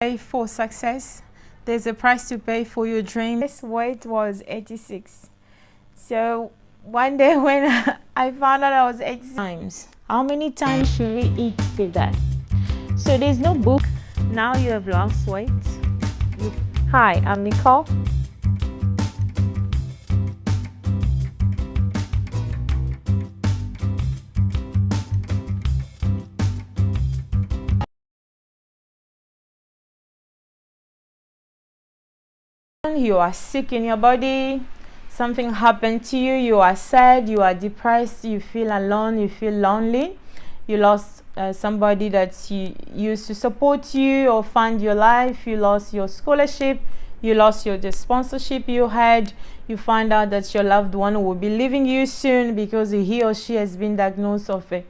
Pay for success. There's a price to pay for your dream. This weight was 86. So one day when I found out I was 86 times. How many times should we eat with that? So there's no book. Now you have lost weight. Hi, I'm Nicole. You are sick in your body, something happened to you, you are sad, you are depressed, you feel alone, you feel lonely, you lost somebody that you used to support you or fund your life, you lost your scholarship, you lost the sponsorship you had, you find out that your loved one will be leaving you soon because he or she has been diagnosed of a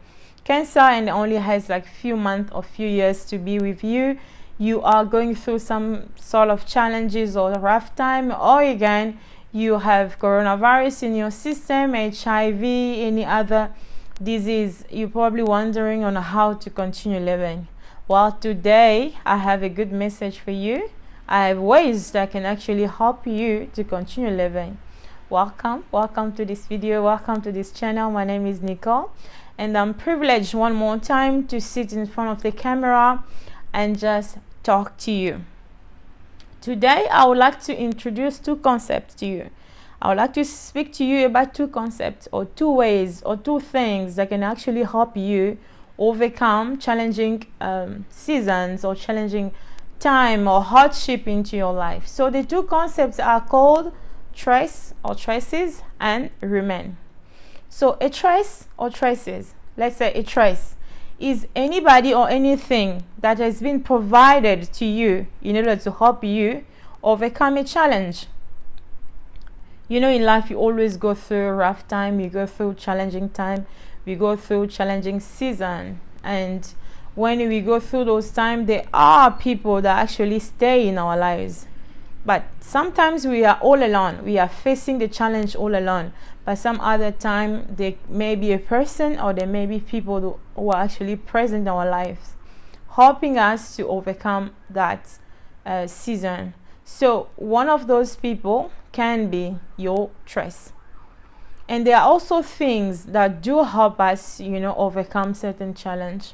cancer and only has like few months or few years to be with you. You are going through some sort of challenges or rough time, or again you have coronavirus in your system, HIV, any other disease. You're probably wondering on how to continue living. Well, today I have a good message for you. I have ways that can actually help you to continue living. Welcome to this video, welcome to this channel. My name is Nicole and I'm privileged one more time to sit in front of the camera and just talk to you. Today I would like to introduce two concepts to you. I would like to speak to you about two concepts or two ways or two things that can actually help you overcome challenging seasons or challenging time or hardship into your life. So the two concepts are called trace or traces and remain. So a trace or traces, let's say a trace is anybody or anything that has been provided to you in order to help you overcome a challenge. You know, in life you always go through a rough time, you go through challenging time, we go through challenging season, and when we go through those times there are people that actually stay in our lives. But sometimes we are all alone, we are facing the challenge all alone. But some other time there may be a person or there may be people who are actually present in our lives, helping us to overcome that season. So one of those people can be your trace. And there are also things that do help us, overcome certain challenge.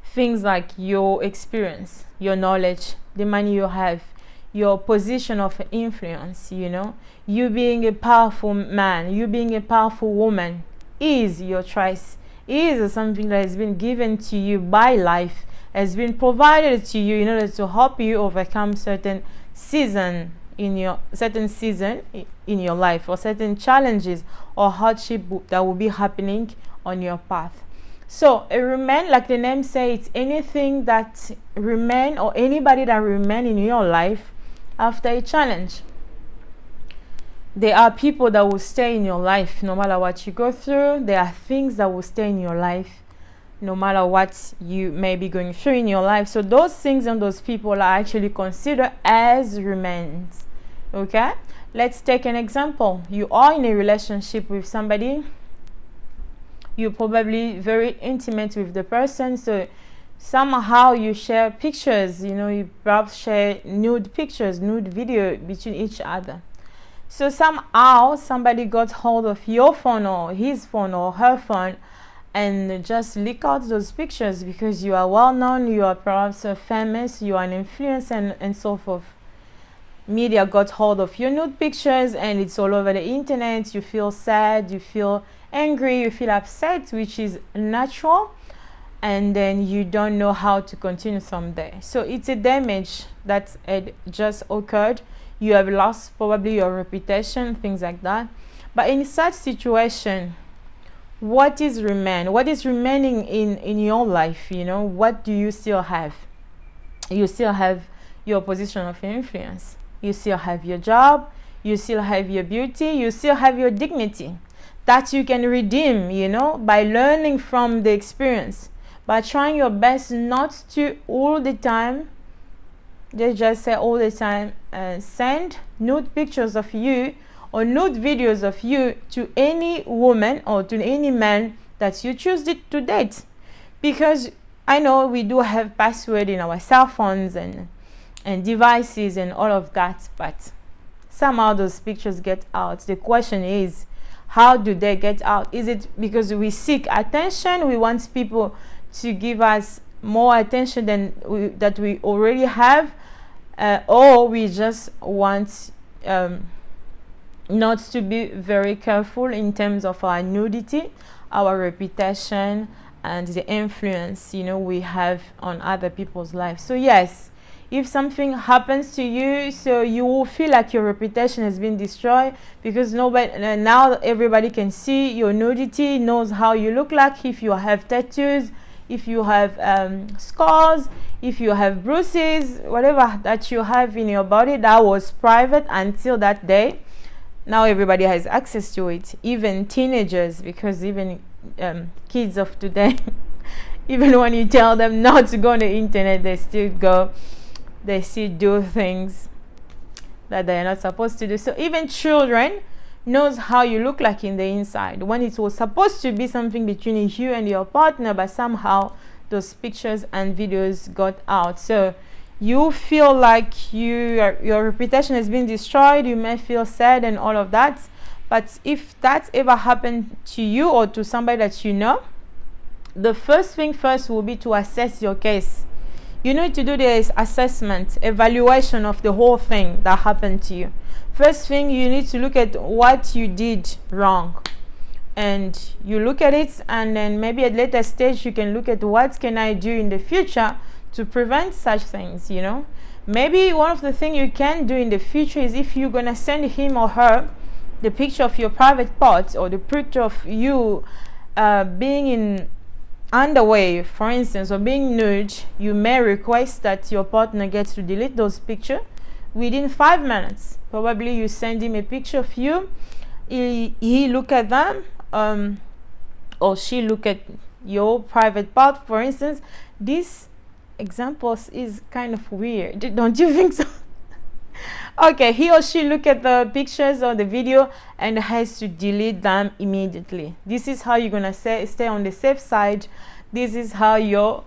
Things like your experience, your knowledge, the money you have, your position of influence, you being a powerful man, you being a powerful woman is your trace, is something that has been given to you by life, has been provided to you in order to help you overcome certain season in your life, or certain challenges or hardship that will be happening on your path. So a remain, like the name says, it's anything that remain or anybody that remain in your life after a challenge. There are people that will stay in your life no matter what you go through. There are things that will stay in your life no matter what you may be going through in your life. So those things and those people are actually considered as remains. Okay, let's take an example. You are in a relationship with somebody, you're probably very intimate with the person, so somehow you share pictures, you perhaps share nude pictures, nude video between each other. So somehow somebody got hold of your phone or his phone or her phone and just leak out those pictures because you are well known, you are perhaps famous, you are an influencer and so forth. Media got hold of your nude pictures and it's all over the internet. You feel sad, you feel angry, you feel upset, which is natural, and then you don't know how to continue from there. So it's a damage that had just occurred. You have lost probably your reputation, things like that. But in such situation, what is remaining in your life? What do you still have? You still have your position of influence, you still have your job, you still have your beauty, you still have your dignity that you can redeem, by learning from the experience, by trying your best not to all the time, send nude pictures of you or nude videos of you to any woman or to any man that you choose to date. Because I know we do have password in our cell phones and devices and all of that, but somehow those pictures get out. The question is, how do they get out? Is it because we seek attention, we want people to give us more attention than that we already have, or we just want not to be very careful in terms of our nudity, our reputation, and the influence we have on other people's lives. So yes, if something happens to you, so you will feel like your reputation has been destroyed, because nobody now everybody can see your nudity, knows how you look like, if you have tattoos, if you have scars, if you have bruises, whatever that you have in your body that was private until that day. Now everybody has access to it, even teenagers, because even kids of today, even when you tell them not to go on the internet, they still go. They still do things that they are not supposed to do. So even children knows how you look like in the inside, when it was supposed to be something between you and your partner, but somehow those pictures and videos got out. So you feel like your reputation has been destroyed. You may feel sad and all of that, but if that ever happened to you or to somebody that you know, the first thing first will be to assess your case. You need to do this assessment, evaluation of the whole thing that happened to you. First thing, you need to look at what you did wrong, and you look at it, and then maybe at a later stage you can look at what can I do in the future to prevent such things. Maybe one of the things you can do in the future is, if you're gonna send him or her the picture of your private parts, or the picture of you being in underwear, for instance, or being nude, you may request that your partner gets to delete those pictures within 5 minutes. Probably you send him a picture of you, he look at them, or she look at your private part, for instance. This example is kind of weird, don't you think so? Okay, he or she look at the pictures or the video and has to delete them immediately. This is how you're gonna stay on the safe side. This is how your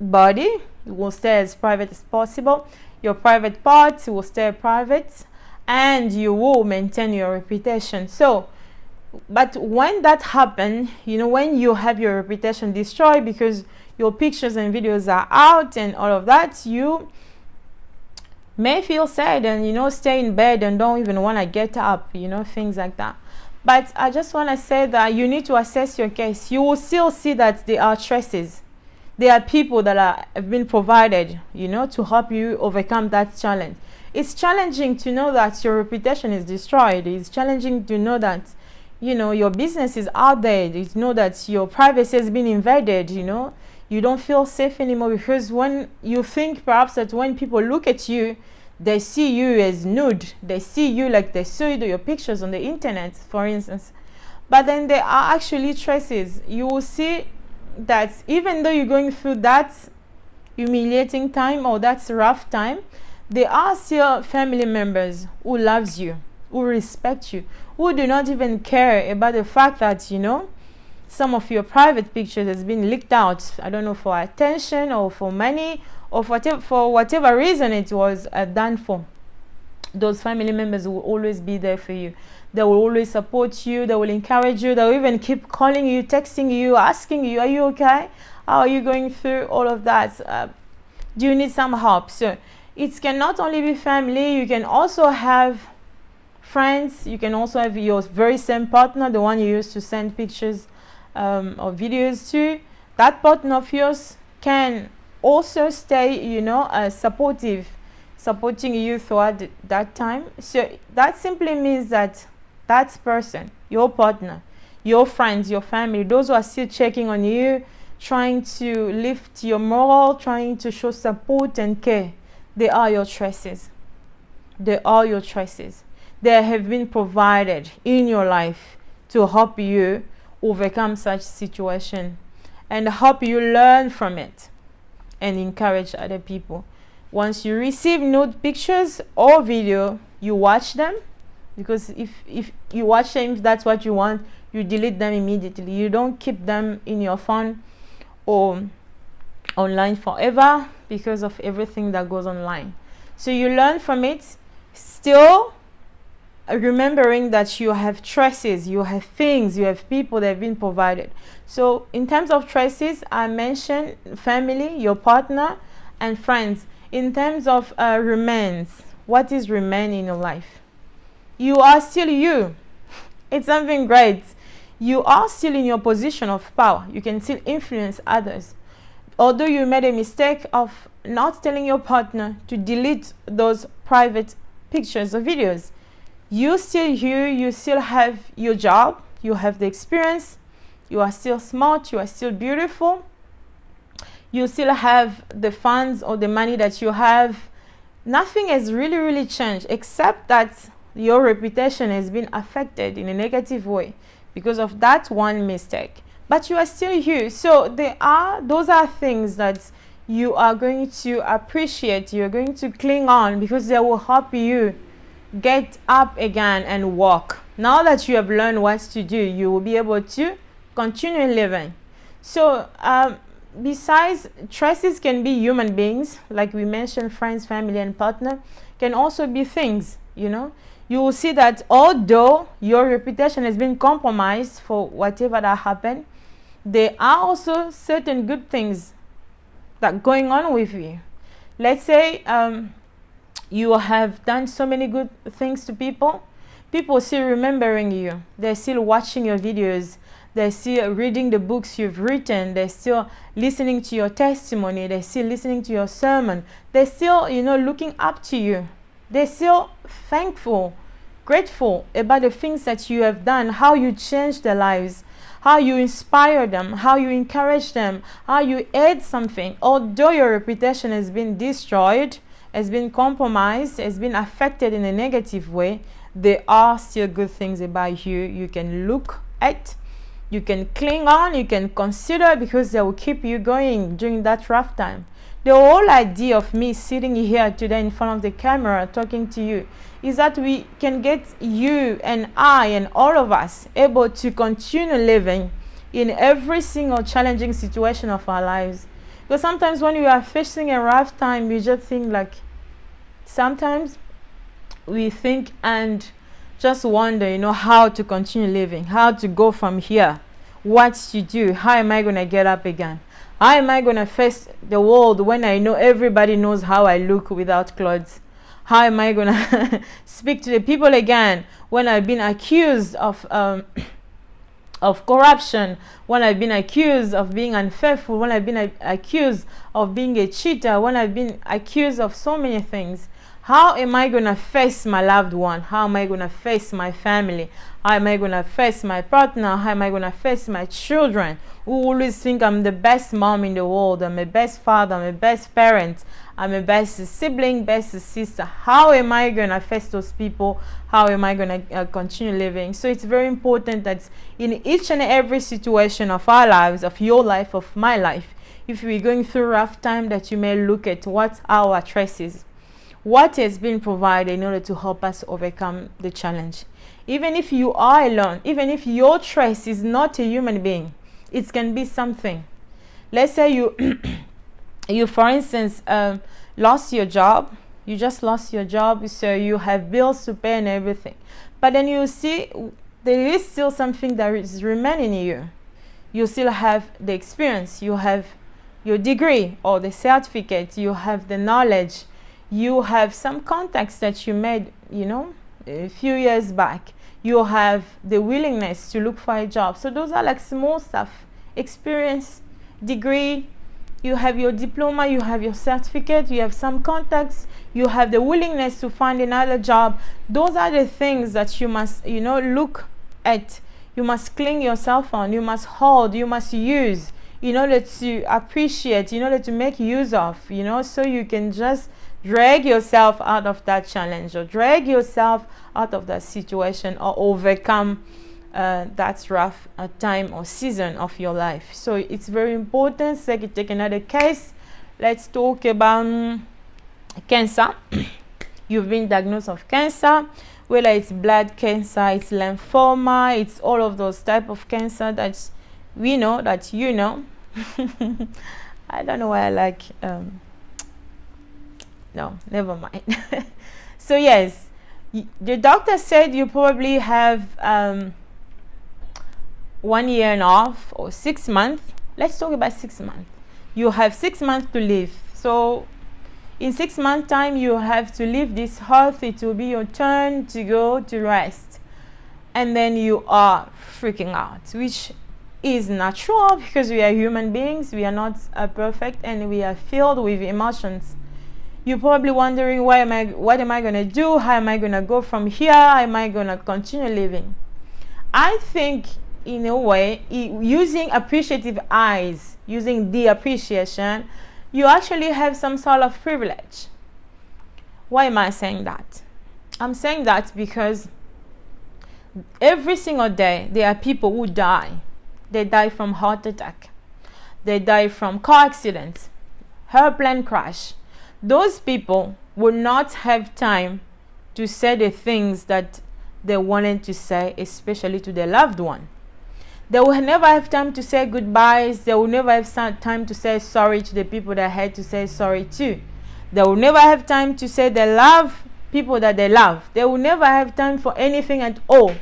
body will stay as private as possible. Your private parts will stay private, and you will maintain your reputation. So, but when that happens, when you have your reputation destroyed because your pictures and videos are out and all of that, you may feel sad and stay in bed and don't even want to get up, things like that. But I just want to say that you need to assess your case. You will still see that there are traces. There are people that have been provided, to help you overcome that challenge. It's challenging to know that your reputation is destroyed. It's challenging to know that, your business is out there. You know that your privacy has been invaded, You don't feel safe anymore, because when you think perhaps that when people look at you, they see you as nude. They see you like they saw your pictures on the internet, for instance. But then there are actually traces. You will see that even though you're going through that humiliating time or that rough time, there are still family members who loves you, who respect you, who do not even care about the fact that, some of your private pictures has been leaked out. I don't know, for attention or for money or for whatever reason it was done for. Those family members will always be there for you. They will always support you. They will encourage you. They will even keep calling you, texting you, asking you, are you okay? How are you going through all of that? Do you need some help? So it can not only be family. You can also have friends. You can also have your very same partner, the one you used to send pictures or videos to. That partner of yours can also stay, supporting you throughout that time. So that simply means that that person, your partner, your friends, your family, those who are still checking on you, trying to lift your morale, trying to show support and care, they are your traces. They are your traces. They have been provided in your life to help you overcome such situation and help you learn from it and encourage other people. Once you receive nude pictures or video, you watch them, because if you watch them, if that's what you want, you delete them immediately. You don't keep them in your phone or online forever because of everything that goes online. So you learn from it, still remembering that you have choices, you have things, you have people that have been provided. So in terms of choices, I mentioned family, your partner, and friends. In terms of remains, what is remain in your life? You are still you. It's something great. You are still in your position of power. You can still influence others. Although you made a mistake of not telling your partner to delete those private pictures or videos, you still you still have your job, you have the experience, you are still smart, you are still beautiful, you still have the funds or the money that you have. Nothing has really changed except that your reputation has been affected in a negative way because of that one mistake. But you are still you. So those are things that you are going to appreciate, you're going to cling on, because they will help you get up again and walk. Now that you have learned what to do, you will be able to continue living. So besides, choices can be human beings, like we mentioned, friends, family, and partner, can also be things. You will see that although your reputation has been compromised for whatever that happened, there are also certain good things that going on with you. Let's say you have done so many good things to people. People still remembering you. They're still watching your videos. They're still reading the books you've written. They're still listening to your testimony. They're still listening to your sermon. They're still, looking up to you. They're still thankful, grateful about the things that you have done, how you changed their lives, how you inspire them, how you encourage them, how you add something. Although your reputation has been destroyed, has been compromised, has been affected in a negative way, there are still good things about you. You can look at, you can cling on, you can consider, because they will keep you going during that rough time. The whole idea of me sitting here today in front of the camera talking to you is that we can get you and I and all of us able to continue living in every single challenging situation of our lives. Because sometimes when you are facing a rough time, you just think like, sometimes we think and just wonder, how to continue living, how to go from here, what to do, how am I going to get up again? How am I going to face the world when I know everybody knows how I look without clothes? How am I going to speak to the people again when I've been accused of corruption, when I've been accused of being unfaithful, when I've been accused of being a cheater, when I've been accused of so many things? How am I going to face my loved one? How am I going to face my family? How am I going to face my partner? How am I going to face my children who always think I'm the best mom in the world, I'm the best father, I'm the best parent, I'm the best sibling, best sister? How am I going to face those people? How am I going to continue living? So it's very important that in each and every situation of our lives, of your life, of my life, if we're going through rough time, that you may look at what our choices, what has been provided in order to help us overcome the challenge. Even if you are alone, even if your choice is not a human being, it can be something. Let's say you for instance lost your job. You just lost your job, so you have bills to pay and everything. But then you see there is still something that is remaining in you. You still have the experience, you have your degree or the certificate, you have the knowledge, you have some contacts that you made, a few years back. You have the willingness to look for a job. So those are like small stuff. Experience, degree, you have your diploma, you have your certificate, you have some contacts, you have the willingness to find another job. Those are the things that you must, look at. You must cling yourself on, you must hold, you must use in order to appreciate, in order to make use of, so you can just drag yourself out of that challenge, or drag yourself out of that situation, or overcome that rough time or season of your life. So it's very important. So take another case. Let's talk about cancer. You've been diagnosed with cancer, whether it's blood cancer, it's lymphoma, it's all of those type of cancer that we know, that I don't know why I like no, never mind. So yes, the doctor said you probably have 1 year and a half or 6 months. Let's talk about 6 months. You have 6 months to live. So in 6 months time you have to leave this earth. It will be your turn to go to rest, and then you are freaking out, which is natural because we are human beings. We are not perfect, and we are filled with emotions. You're probably wondering, what am I going to do? How am I going to go from here? How am I going to continue living? I think, in a way, using appreciative eyes, using the appreciation, you actually have some sort of privilege. Why am I saying that? I'm saying that because every single day there are people who die. They die from heart attack. They die from car accidents, airplane crash. Those people will not have time to say the things that they wanted to say, especially to their loved one. They will never have time to say goodbyes. They will never have time to say sorry to the people they had to say sorry to. They will never have time to say they love people that they love. They will never have time for anything at all.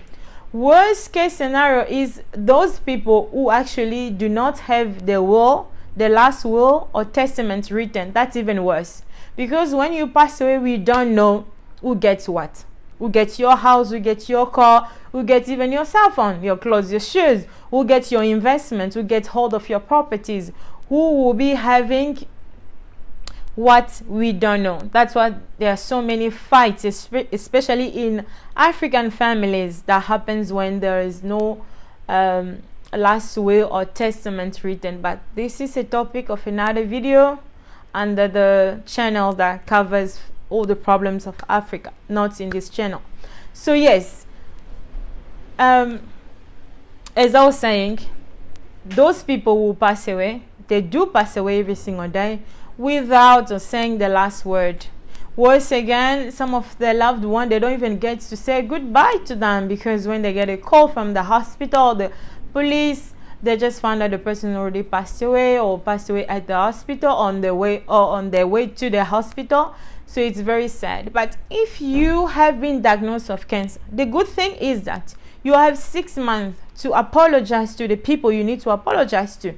Worst case scenario is those people who actually do not have the will, the last will or testament written. That's even worse. Because when you pass away, we don't know who gets what. Who gets your house, who gets your car, who gets even your cell phone, your clothes, your shoes, who gets your investments, who gets hold of your properties, who will be having what we don't know. That's why there are so many fights, especially in African families, that happens when there is no last will or testament written. But this is a topic of another video under the channel that covers all the problems of Africa, not in this channel. So yes, as I was saying, those people who pass away, they do pass away every single day without saying the last word. Worse again, some of their loved ones, they don't even get to say goodbye to them, because when they get a call from the hospital, the police, they just found out the person already passed away, or passed away at the hospital on their way to the hospital. So it's very sad. But if you have been diagnosed with cancer, the good thing is that you have 6 months to apologize to the people you need to apologize to.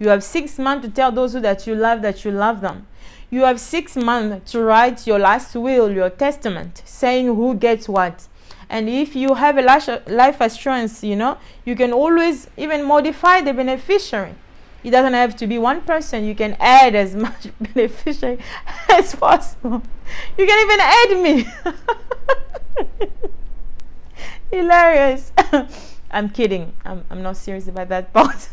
You have 6 months to tell those that you love them. You have 6 months to write your last will, your testament, saying who gets what. And if you have a life assurance, you can always even modify the beneficiary. It doesn't have to be one person. You can add as much beneficiary as possible. You can even add me. Hilarious. I'm kidding. I'm not serious about that part.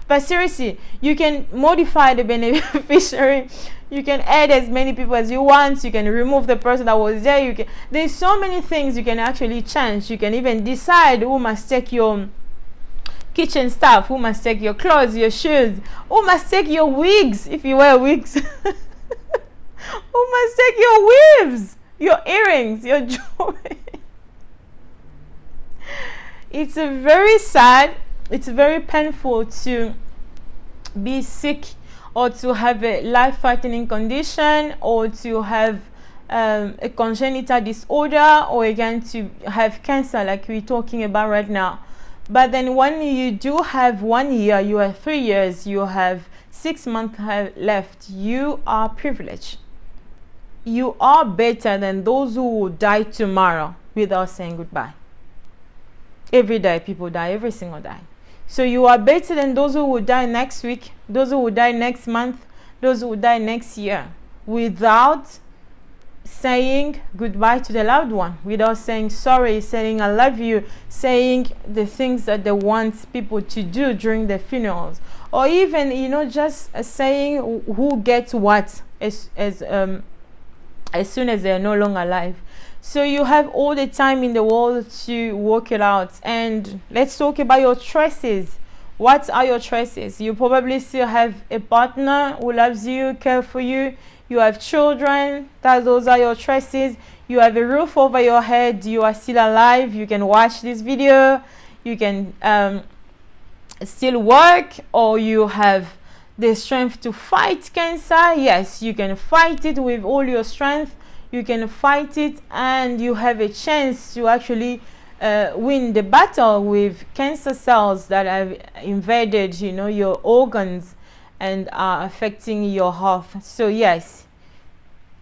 But seriously, you can modify the beneficiary. You can add as many people as you want. You can remove the person that was there. There's so many things you can actually change. You can even decide who must take your kitchen stuff, who must take your clothes, your shoes, who must take your wigs if you wear wigs. Who must take your weaves, your earrings, your jewelry. It's very sad, it's very painful to be sick, or to have a life-threatening condition, or to have a congenital disorder, or again to have cancer like we're talking about right now. But then when you do have 1 year, you have 3 years, you have 6 months left, you are privileged. You are better than those who will die tomorrow without saying goodbye. Every day people die, every single day. So you are better than those who will die next week, those who will die next month, those who will die next year, without saying goodbye to the loved one, without saying sorry, saying I love you, saying the things that they want people to do during the funerals, or even just saying who gets what as soon as they're no longer alive. So you have all the time in the world to work it out. And let's talk about your choices. What are your choices? You probably still have a partner who loves you, care for you. You have children. Those are your choices. You have a roof over your head. You are still alive. You can watch this video. You can still work, or you have the strength to fight cancer. Yes, you can fight it with all your strength. You can fight it, and you have a chance to actually win the battle with cancer cells that have invaded, your organs and are affecting your health. So yes,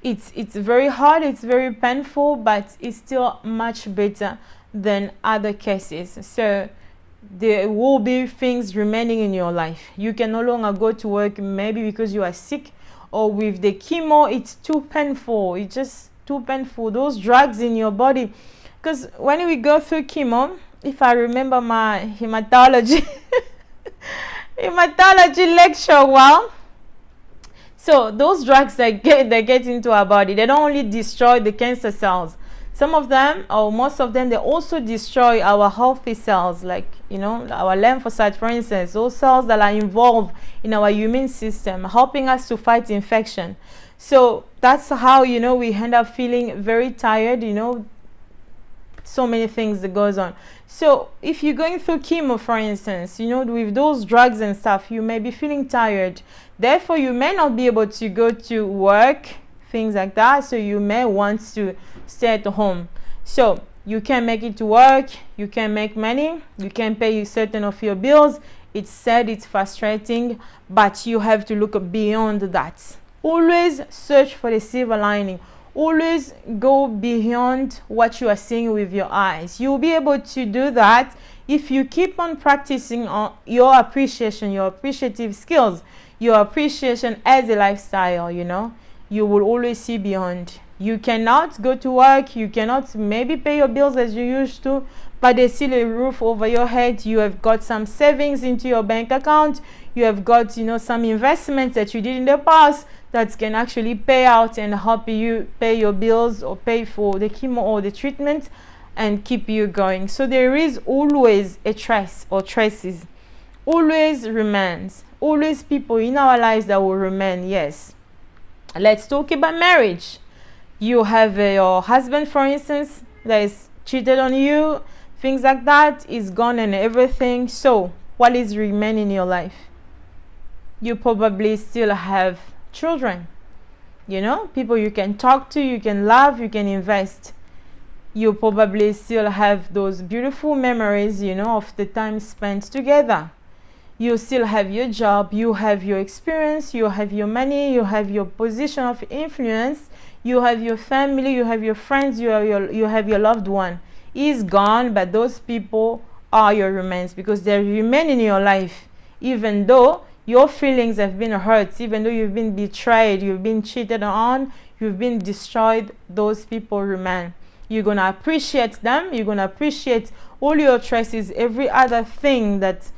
it's very hard, it's very painful, but it's still much better than other cases. So there will be things remaining in your life. You can no longer go to work, maybe because you are sick, or with the chemo it's too painful. It's just too painful, those drugs in your body. Because when we go through chemo, if I remember my hematology hematology lecture well, so those drugs that get into our body, they don't only destroy the cancer cells. Some of them, or most of them, they also destroy our healthy cells, like our lymphocytes, for instance, those cells that are involved in our immune system, helping us to fight infection. So that's how we end up feeling very tired, so many things that goes on. So if you're going through chemo, for instance, with those drugs and stuff, you may be feeling tired. Therefore, you may not be able to go to work, things like that. So you may want to stay at home. So you can make it to work, you can make money, you can pay certain of your bills. It's sad, it's frustrating, but you have to look beyond that. Always search for the silver lining. Always go beyond what you are seeing with your eyes. You'll be able to do that if you keep on practicing on your appreciation, your appreciative skills, your appreciation as a lifestyle. You will always see beyond. You cannot go to work, you cannot maybe pay your bills as you used to, but there's still a roof over your head. You have got some savings into your bank account. You have got some investments that you did in the past that can actually pay out and help you pay your bills or pay for the chemo or the treatment and keep you going. So there is always a trace or traces, always remains, always people in our lives that will remain. Yes, let's talk about marriage. You have your husband, for instance, that is cheated on you, things like that, is gone and everything. So what is remaining in your life? You probably still have children, people you can talk to, you can love, you can invest. You probably still have those beautiful memories, of the time spent together. You still have your job, you have your experience, you have your money, you have your position of influence, you have your family, you have your friends, you have your loved one. He's gone, but those people are your remains, because they remain in your life, even though your feelings have been hurt, even though you've been betrayed, you've been cheated on, you've been destroyed. Those people remain. You're going to appreciate them. You're going to appreciate all your traces, every other thing that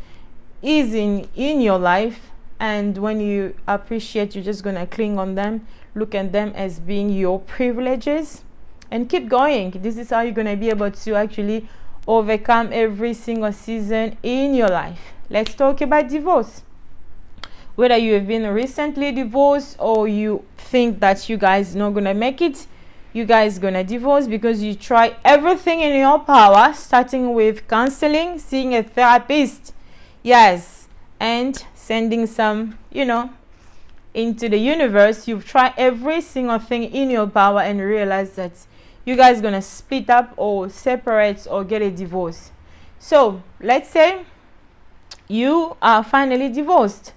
is in your life. And when you appreciate, you're just going to cling on them, look at them as being your privileges, and keep going. This is how you're going to be able to actually overcome every single season in your life. Let's talk about divorce. Whether you have been recently divorced or you think that you guys not gonna make it, you guys gonna divorce because you try everything in your power, starting with counseling, seeing a therapist, yes, and sending some, into the universe. You've tried every single thing in your power and realize that you guys gonna split up or separate or get a divorce. So let's say you are finally divorced.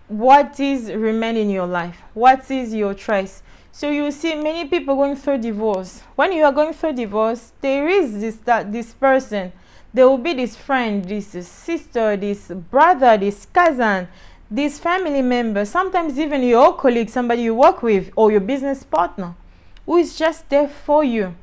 What is remaining in your life? What is your choice? So you see many people going through divorce. When you are going through divorce, there is this person. There will be this friend, this sister, this brother, this cousin, this family member, sometimes even your colleague, somebody you work with, or your business partner, who is just there for you,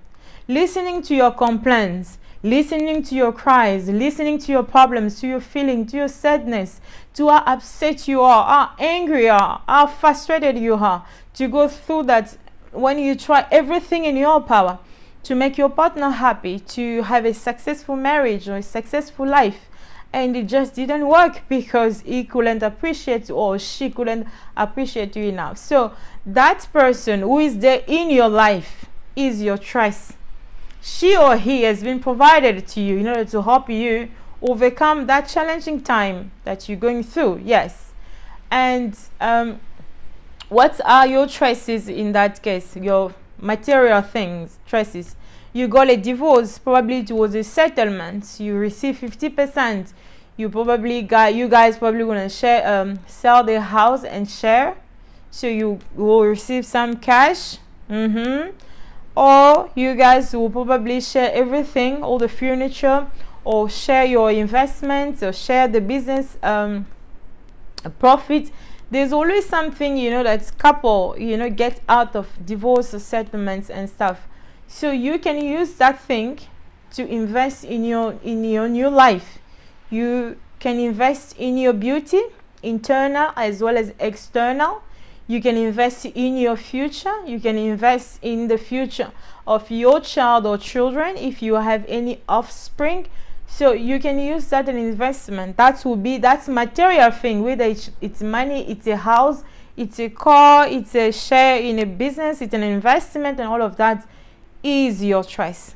listening to your complaints, listening to your cries, listening to your problems, to your feeling, to your sadness, to how upset you are, how angry you are, how frustrated you are, to go through that. When you try everything in your power to make your partner happy, to have a successful marriage or a successful life, and it just didn't work because he couldn't appreciate you or she couldn't appreciate you enough. So that person who is there in your life is your choice. She or he has been provided to you in order to help you overcome that challenging time that you're going through. Yes. And what are your choices in that case? Your material things, choices. You got a divorce, probably it was a settlement. You receive 50%. You guys probably gonna share, sell the house and share. So you will receive some cash. Or you guys will probably share everything, all the furniture, or share your investments, or share the business profit. There's always something, that's couple, get out of divorce or settlements and stuff. So you can use that thing to invest in your new life. You can invest in your beauty, internal as well as external. You can invest in your future. You can invest in the future of your child or children if you have any offspring. So you can use that as an investment. That's material thing, whether it's money, it's a house, it's a car, it's a share in a business, it's an investment, and all of that is your choice.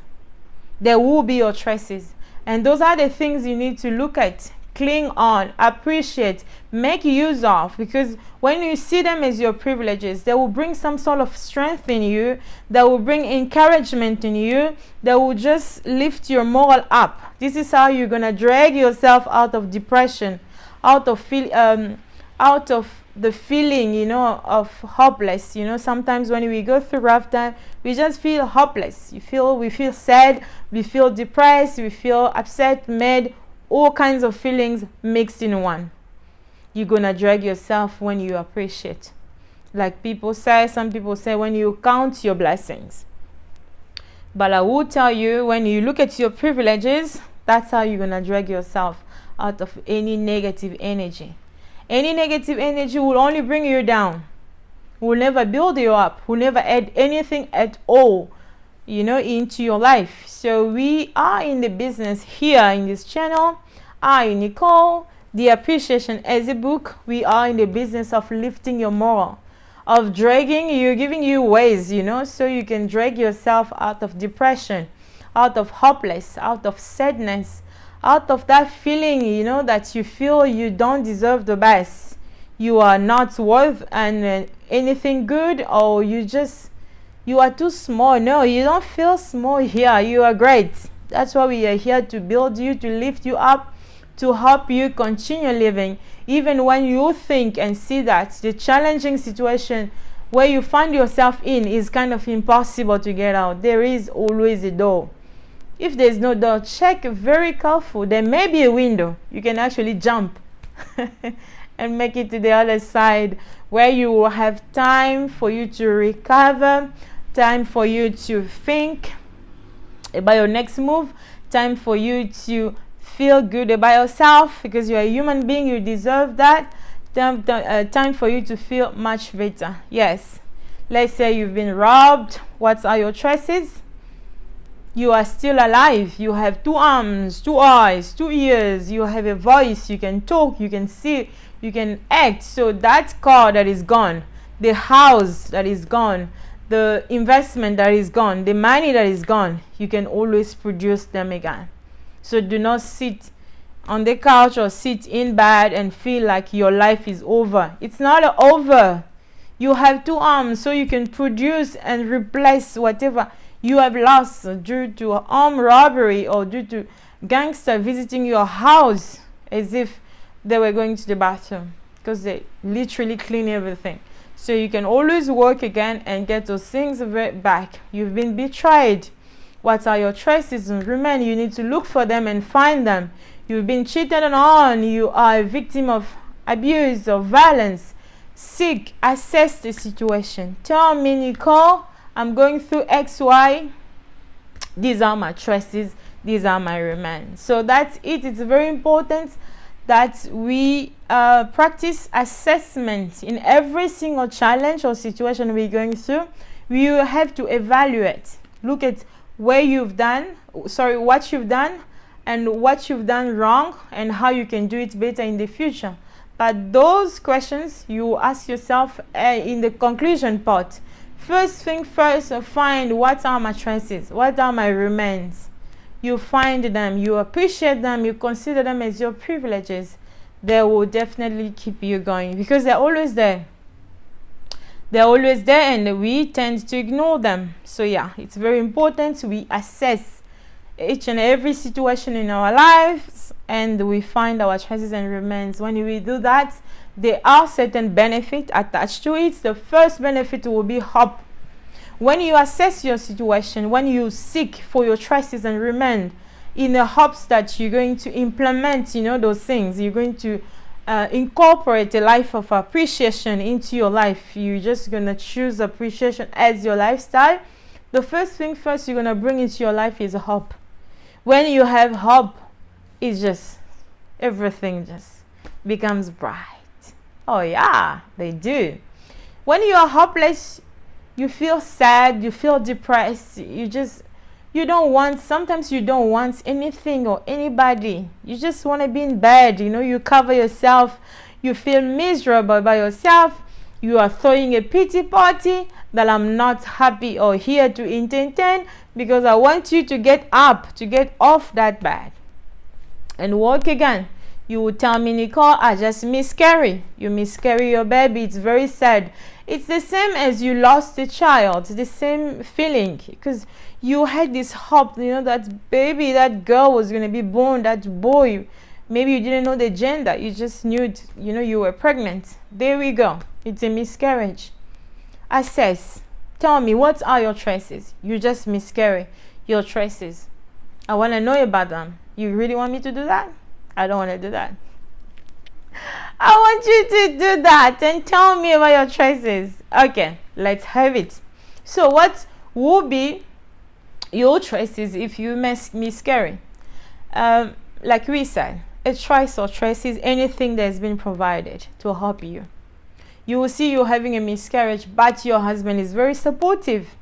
There will be your choices. And those are the things you need to look at, cling on, appreciate, make use of, because when you see them as your privileges, they will bring some sort of strength in you, they will bring encouragement in you, they will just lift your moral up. This is how you're gonna drag yourself out of depression, out of the feeling, of hopeless. Sometimes when we go through rough time, we just feel hopeless. We feel sad, we feel depressed, we feel upset, mad, all kinds of feelings mixed in one. You're gonna drag yourself when you appreciate. Like some people say, when you count your blessings. But I will tell you, when you look at your privileges, that's how you're gonna drag yourself out of any negative energy. Any negative energy will only bring you down, will never build you up, will never add anything at all, into your life. So we are in the business here in this channel. I, Nicole, the Appreciation as a book, we are in the business of lifting your moral, of dragging you, giving you ways, so you can drag yourself out of depression, out of hopeless, out of sadness, out of that feeling, that you feel you don't deserve the best, you are not worth anything good, or you are too small. No, you don't feel small here. You are great. That's why we are here, to build you, to lift you up, to help you continue living, even when you think and see that the challenging situation where you find yourself in is kind of impossible to get out. There is always a door. If there's no door, check very careful. There may be a window. You can actually jump and make it to the other side, where you will have time for you to recover, time for you to think about your next move, time for you to feel good about yourself, because you're a human being, you deserve that. Time for you to feel much better. Yes, let's say you've been robbed. What are your choices? You are still alive. You have 2 arms, 2 eyes, 2 ears. You have a voice. You can talk. You can see. You can act. So that car that is gone, the house that is gone, the investment that is gone, the money that is gone, you can always produce them again. So do not sit on the couch or sit in bed and feel like your life is over. It's not over. You have 2 arms, so you can produce and replace whatever you have lost due to armed robbery or due to gangster visiting your house as if they were going to the bathroom, because they literally clean everything. So you can always work again and get those things back. You've been betrayed. What are your choices? And remember, you need to look for them and find them. You've been cheated on. You are a victim of abuse or violence. Seek, assess the situation. Tell me, Nicole, I'm going through X, Y. These are my choices. These are my remains. So that's it. It's very important that we practice assessment in every single challenge or situation we're going through. We have to evaluate. Look at what you've done and what you've done wrong and how you can do it better in the future. But those questions you ask yourself in the conclusion part. First thing first, find what are my choices, what are my remains. You find them, you appreciate them, you consider them as your privileges. they will definitely keep you going because they're always there. They're always there and we tend to ignore them. So yeah, it's very important we assess each and every situation in our lives and we find our choices and remains. When we do that, there are certain benefits attached to it. The first benefit will be hope. When you assess your situation, when you seek for your choices and remain in the hopes that you're going to implement, those things, you're going to incorporate a life of appreciation into your life. You're just going to choose appreciation as your lifestyle. The first thing first you're going to bring into your life is hope. When you have hope, it's just, everything just becomes bright. Oh yeah, they do. When you are hopeless, you feel sad, you feel depressed, sometimes you don't want anything or anybody. You just want to be in bed, you cover yourself, you feel miserable by yourself, you are throwing a pity party that I'm not happy or here to entertain because I want you to get up, to get off that bed and walk again. You will tell me, Nicole, I just miscarry. You miscarry your baby. It's very sad. It's the same as you lost a child. It's the same feeling because you had this hope, that baby, that girl was going to be born, that boy. Maybe you didn't know the gender. You just knew, you were pregnant. There we go. It's a miscarriage. Assess. Tell me, what are your choices? You just miscarry. Your choices. I want to know about them. You really want me to do that? I don't want to do that. I want you to do that and tell me about your choices. Okay, let's have it. So what will be your choices if you miscarry? Like we said, a choice or choices, anything that's been provided to help you. You will see you're having a miscarriage, but your husband is very supportive.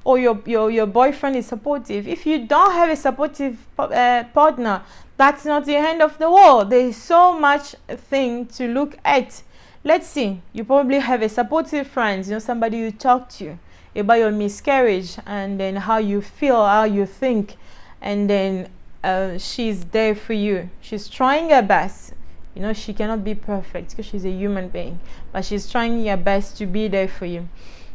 Or your boyfriend is supportive. If you don't have a supportive partner, that's not the end of the world. There is so much thing to look at. Let's see. You probably have a supportive friend, somebody you talk to about your miscarriage and then how you feel, how you think, and then she's there for you. She's trying her best. She cannot be perfect because she's a human being, but she's trying her best to be there for you.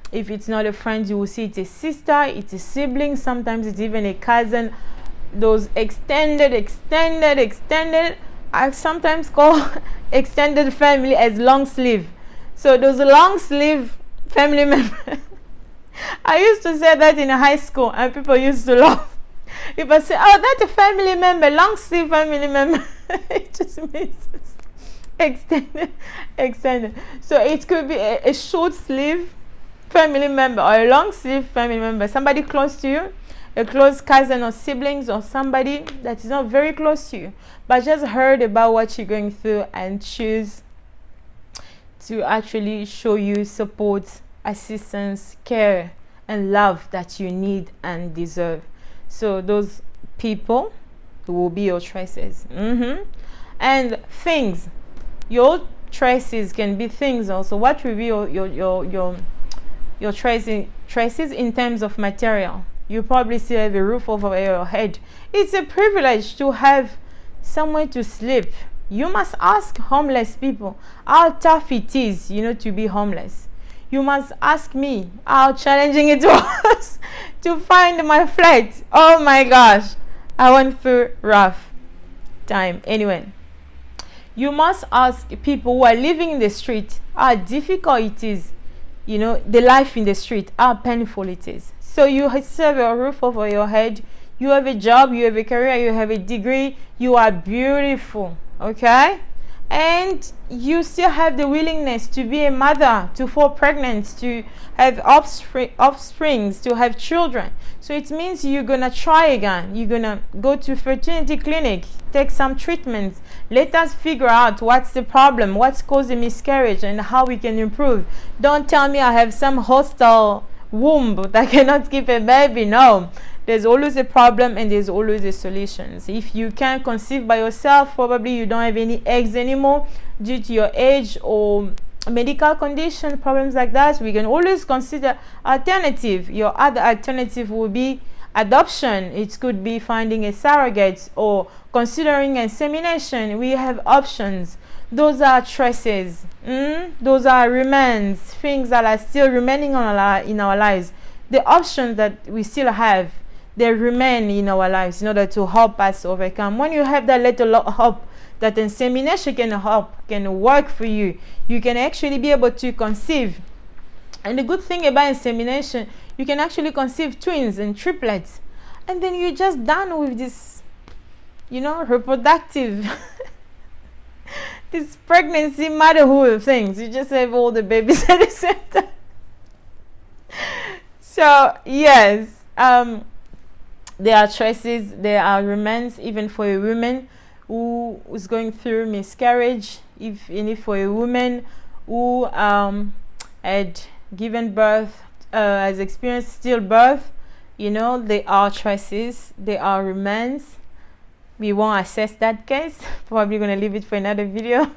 If it's not a friend, you will see it's a sister, it's a sibling, sometimes it's even a cousin. Those extended, I sometimes call extended family as long sleeve. So those long sleeve family members, I used to say that in high school and people used to laugh. If I say, oh, that's a family member, long sleeve family member, it just means extended. So it could be a short sleeve family member or a long sleeve family member, somebody close to you, a close cousin or siblings or somebody that is not very close to you, but just heard about what you're going through and choose to actually show you support, assistance, care, and love that you need and deserve. So those people will be your choices. And things, your choices can be things also. What will be your choices in terms of material? You probably still have a roof over your head. It's a privilege to have somewhere to sleep. You must ask homeless people how tough it is, to be homeless. You must ask me how challenging it was to find my flat. Oh my gosh, I went through rough time. Anyway, you must ask people who are living in the street how difficult it is, the life in the street, how painful it is. So you have a roof over your head, you have a job, you have a career, you have a degree, you are beautiful, okay? And you still have the willingness to be a mother, to fall pregnant, to have offsprings, to have children. So it means you're gonna try again. You're gonna go to fertility clinic, take some treatments. Let us figure out what's the problem, what's caused the miscarriage, and how we can improve. Don't tell me I have some hostile womb that cannot keep a baby. No. There's always a problem and there's always a solution. So if you can't conceive by yourself, probably you don't have any eggs anymore due to your age or medical condition, problems like that, we can always consider alternative. Your other alternative will be adoption. It could be finding a surrogate or considering insemination. We have options. Those are traces. Those are remains, things that are still remaining in our lives. The options that we still have, they remain in our lives in order to help us overcome. When you have that little hope that insemination can work for you, you can actually be able to conceive. And the good thing about insemination, you can actually conceive twins and triplets, and then you're just done with this, reproductive this pregnancy, motherhood things. You just have all the babies at the same time. So yes, there are traces, there are remains, even for a woman who is going through miscarriage, if for a woman who had given birth, has experienced stillbirth, there are traces, there are remains. We won't assess that case. Probably going to leave it for another video.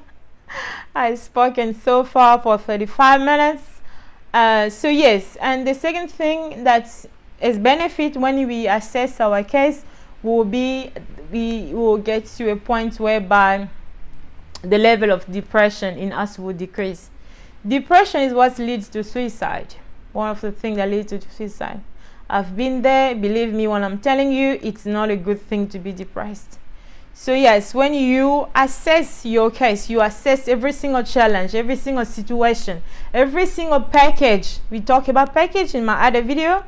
I've spoken so far for 35 minutes. So yes, and the second thing that is benefit when we assess our case will be we will get to a point whereby the level of depression in us will decrease. Depression is what leads to suicide. One of the things that leads to suicide. I've been there. Believe me when I'm telling you, it's not a good thing to be depressed. So yes, when you assess your case, you assess every single challenge, every single situation, every single package. We talk about package in my other video.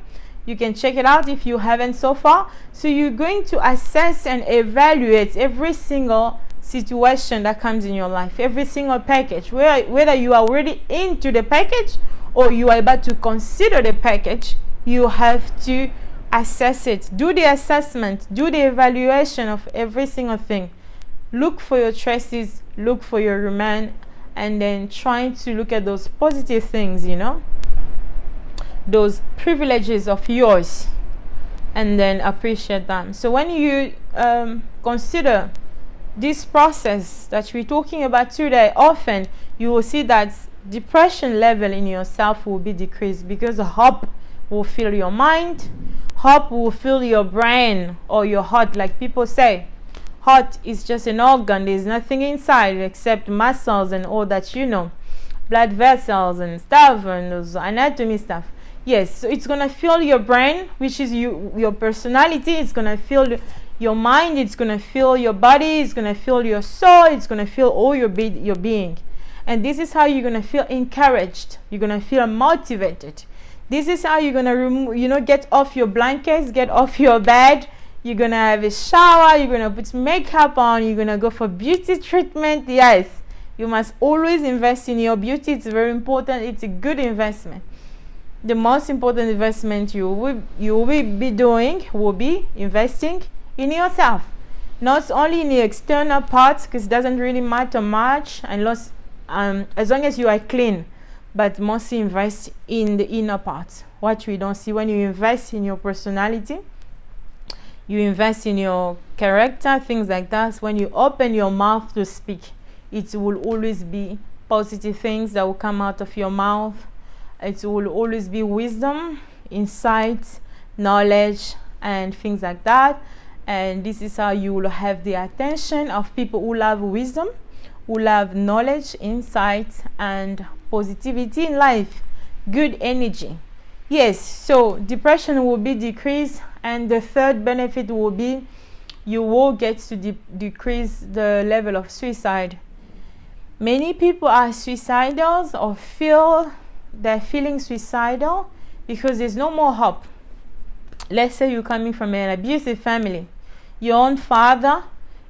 You can check it out if you haven't so far. So you're going to assess and evaluate every single situation that comes in your life, every single package, whether you are already into the package or you are about to consider the package. You have to assess it, do the assessment, do the evaluation of every single thing. Look for your traces, look for your remain, and then trying to look at those positive things, those privileges of yours, and then appreciate them. So when you consider this process that we're talking about today, often you will see that depression level in yourself will be decreased, because hope will fill your mind, hope will fill your brain or your heart. Like people say, heart is just an organ, there's nothing inside except muscles and all that, blood vessels and stuff and those anatomy stuff. Yes, so it's gonna fill your brain, which is your personality. It's gonna fill your mind, it's gonna fill your body, it's gonna fill your soul, it's gonna fill all your being. And this is how you're gonna feel encouraged, you're gonna feel motivated. This is how you're gonna remove, get off your blankets, get off your bed. You're gonna have a shower, you're gonna put makeup on, you're gonna go for beauty treatment. Yes, you must always invest in your beauty. It's very important. It's a good investment. The most important investment you will be doing will be investing in yourself. Not only in the external parts, because it doesn't really matter much unless as long as you are clean. But mostly invest in the inner parts, what we don't see. When you invest in your personality, you invest in your character, things like that. When you open your mouth to speak, it will always be positive things that will come out of your mouth. It will always be wisdom, insight, knowledge, and things like that. And this is how you will have the attention of people who love wisdom, who love knowledge, insight, and positivity in life, good energy. Yes, so depression will be decreased, and the third benefit will be you will get to decrease the level of suicide. Many people are suicidal or they're feeling suicidal because there's no more hope. Let's say you're coming from an abusive family. Your own father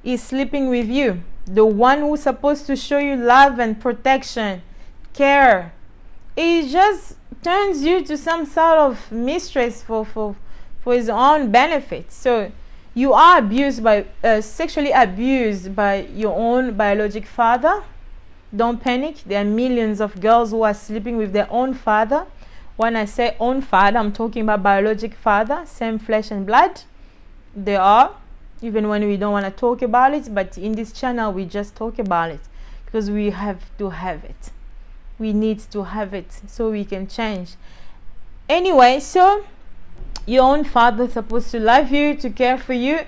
is sleeping with you, the one who's supposed to show you love and protection, care. It just turns you to some sort of mistress for his own benefit. So you are sexually abused by your own biological father. Don't panic. There are millions of girls who are sleeping with their own father. When I say own father, I'm talking about biological father, same flesh and blood. They are, even when we don't want to talk about it, but in this channel we just talk about it because we have to have it. We need to have it so we can change. Anyway, so your own father is supposed to love you, to care for you,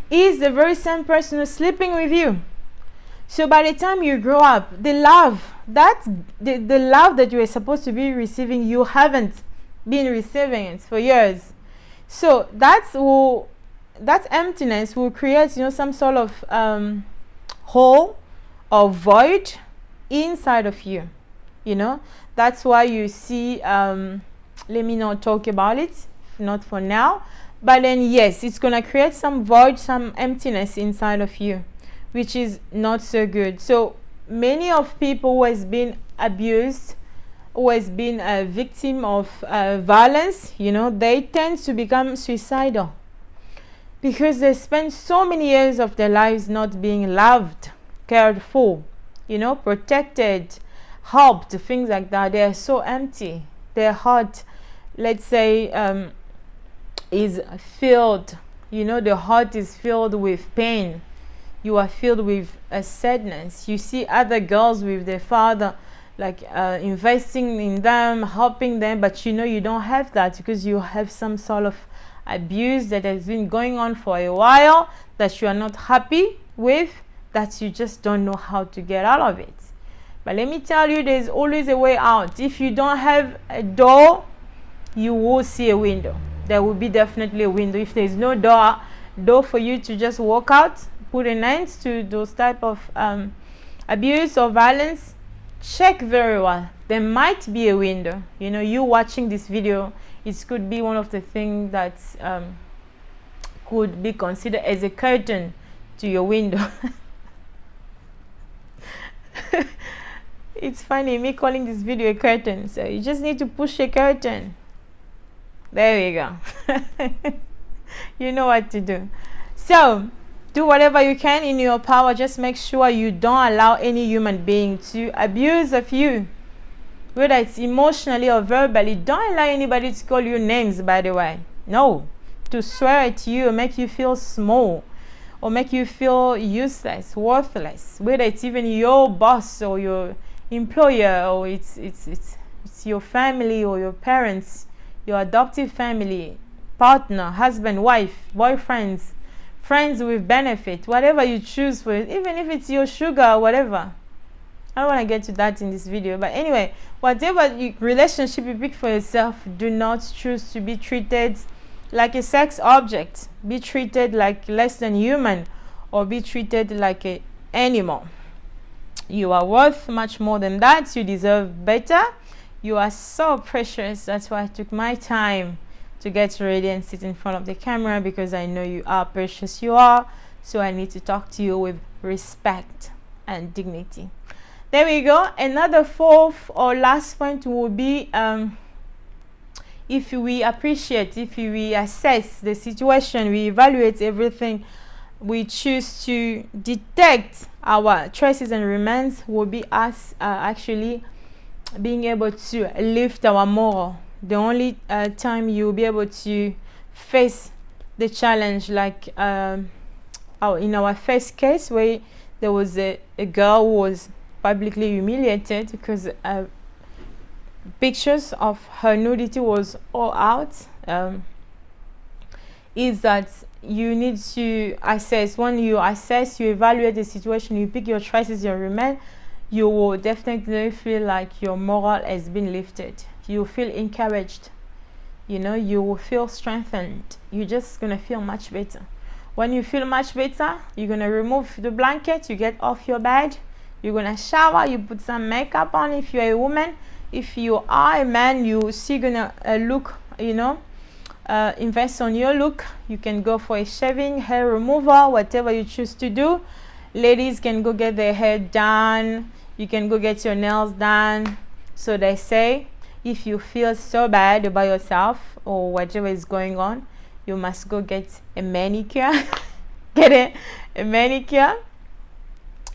is the very same person who's sleeping with you. So by the time you grow up, the love that you were supposed to be receiving, you haven't been receiving it for years. So that emptiness will create, some sort of hole or void inside of you. That's why you see, let me not talk about it, not for now, but then yes, it's gonna create some void, some emptiness inside of you, which is not so good. So many of people who has been abused, who has been a victim of violence, they tend to become suicidal because they spend so many years of their lives not being loved, cared for, protected, helped, things like that. They are so empty. Their heart, let's say, is filled, the heart is filled with pain. You are filled with sadness. You see other girls with their father, like investing in them, helping them, but you don't have that because you have some sort of abuse that has been going on for a while, that you are not happy with, that you just don't know how to get out of it. But let me tell you, there's always a way out. If you don't have a door, you will see a window. There will be definitely a window. If there's no door for you to just walk out, put an end to those type of abuse or violence, check very well. There might be a window. You watching this video, it could be one of the things that could be considered as a curtain to your window. It's funny me calling this video a curtain. So you just need to push a curtain. There we go. You know what to do. So do whatever you can in your power. Just make sure you don't allow any human being to abuse of you, whether it's emotionally or verbally. Don't allow anybody to call you names, by the way. No. To swear at you or make you feel small or make you feel useless, worthless, whether it's even your boss or your employer, or it's your family or your parents, your adoptive family, partner, husband, wife, boyfriends, friends with benefit, whatever you choose for it, even if it's your sugar or whatever. I don't want to get to that in this video, but anyway, whatever relationship you pick for yourself, do not choose to be treated like a sex object, be treated like less than human, or be treated like an animal. You are worth much more than that. You deserve better. You are so precious. That's why I took my time to get ready and sit in front of the camera, because I know you are precious. You are. So I need to talk to you with respect and dignity. There we go. Another fourth or last point will be if we appreciate, if we assess the situation, we evaluate everything, we choose to detect our traces and remains, will be us actually being able to lift our moral. The only time you'll be able to face the challenge, like in our first case, where there was a girl who was publicly humiliated because pictures of her nudity was all out, is that you need to assess. When you assess, you evaluate the situation, you pick your choices, your remain, you will definitely feel like your moral has been lifted. You feel encouraged, you will feel strengthened. You're just gonna feel much better. When you feel much better, you're gonna remove the blanket, you get off your bed, you're gonna shower, you put some makeup on if you're a woman. If you are a man, you still gonna look, invest on your look. You can go for a shaving, hair removal, whatever you choose to do. Ladies can go get their hair done. You can go get your nails done. So they say, if you feel so bad about yourself or whatever is going on, you must go get a manicure. Get a manicure.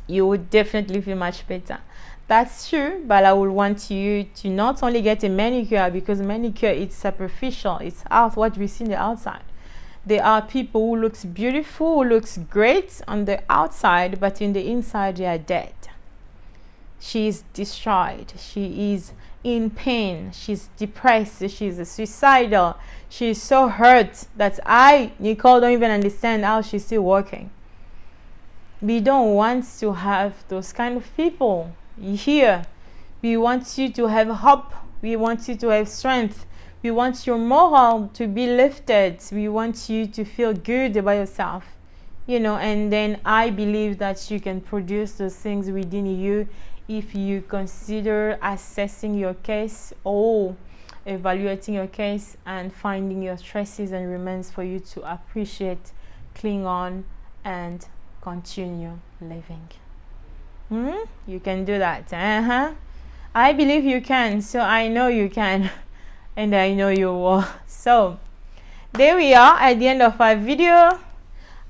You would definitely feel much better. That's true, but I would want you to not only get a manicure, because manicure is superficial. It's out what we see on the outside. There are people who looks beautiful, who looks great on the outside, but in the inside they are dead. She is destroyed. She is in pain. She's depressed. She's suicidal. She is so hurt that Nicole, don't even understand how she's still working. We don't want to have those kind of people here. We want you to have hope. We want you to have strength. We want your moral to be lifted. We want you to feel good about yourself. And then I believe that you can produce those things within you if you consider assessing your case or evaluating your case and finding your stresses and remains for you to appreciate, cling on, and continue living. You can do that. I believe you can, so I know you can, and I know you will. So there we are at the end of our video.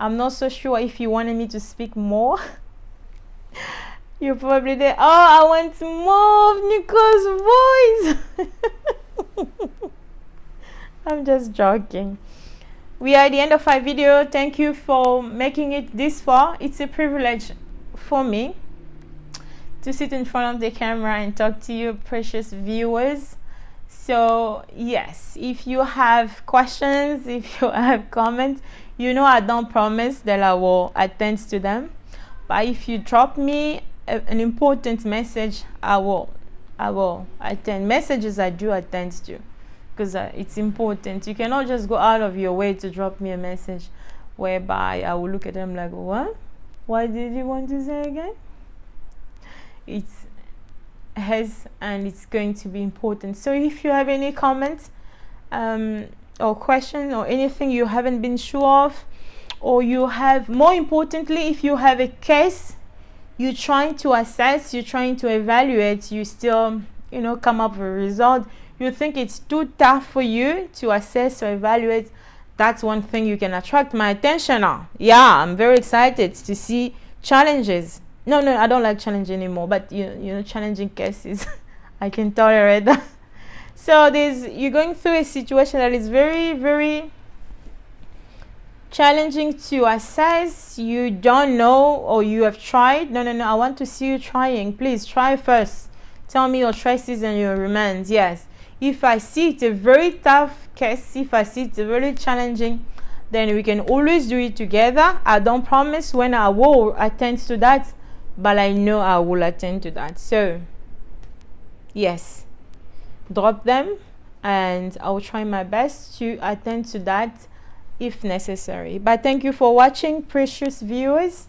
I'm not so sure if you wanted me to speak more. You're probably there, I want more of Nicole's voice. I'm just joking. We are at the end of our video. Thank you for making it this far. It's a privilege for me to sit in front of the camera and talk to you, precious viewers. So yes, if you have questions, if you have comments, I don't promise that I will attend to them, but if you drop me an important message, I will attend. Messages I do attend to, because it's important. You cannot just go out of your way to drop me a message whereby I will look at them like, what did you want to say again? It has, and it's going to be important. So if you have any comments or question or anything you haven't been sure of, or you have, more importantly, if you have a case you're trying to assess, you're trying to evaluate, you still come up with a result, you think it's too tough for you to assess or evaluate, that's one thing you can attract my attention on. I'm very excited to see challenges. No, I don't like challenge anymore, but challenging cases I can tolerate that. So you're going through a situation that is very, very challenging to assess. You don't know, or you have tried. No, I want to see you trying. Please try first. Tell me your stresses and your remands. Yes, if I see it's a very tough case, if I see it's very challenging, then we can always do it together. I don't promise when I will attend to that, but I know I will attend to that. So yes, drop them and I will try my best to attend to that if necessary. But thank you for watching, precious viewers.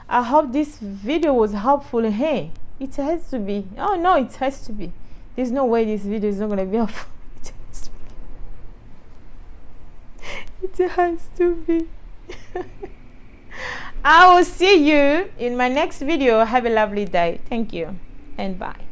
I hope this video was helpful. Hey, it has to be. Oh no, it has to be. There's no way this video is not going to be helpful. It has to be. It has to be. I will see you in my next video. Have a lovely day. Thank you and bye.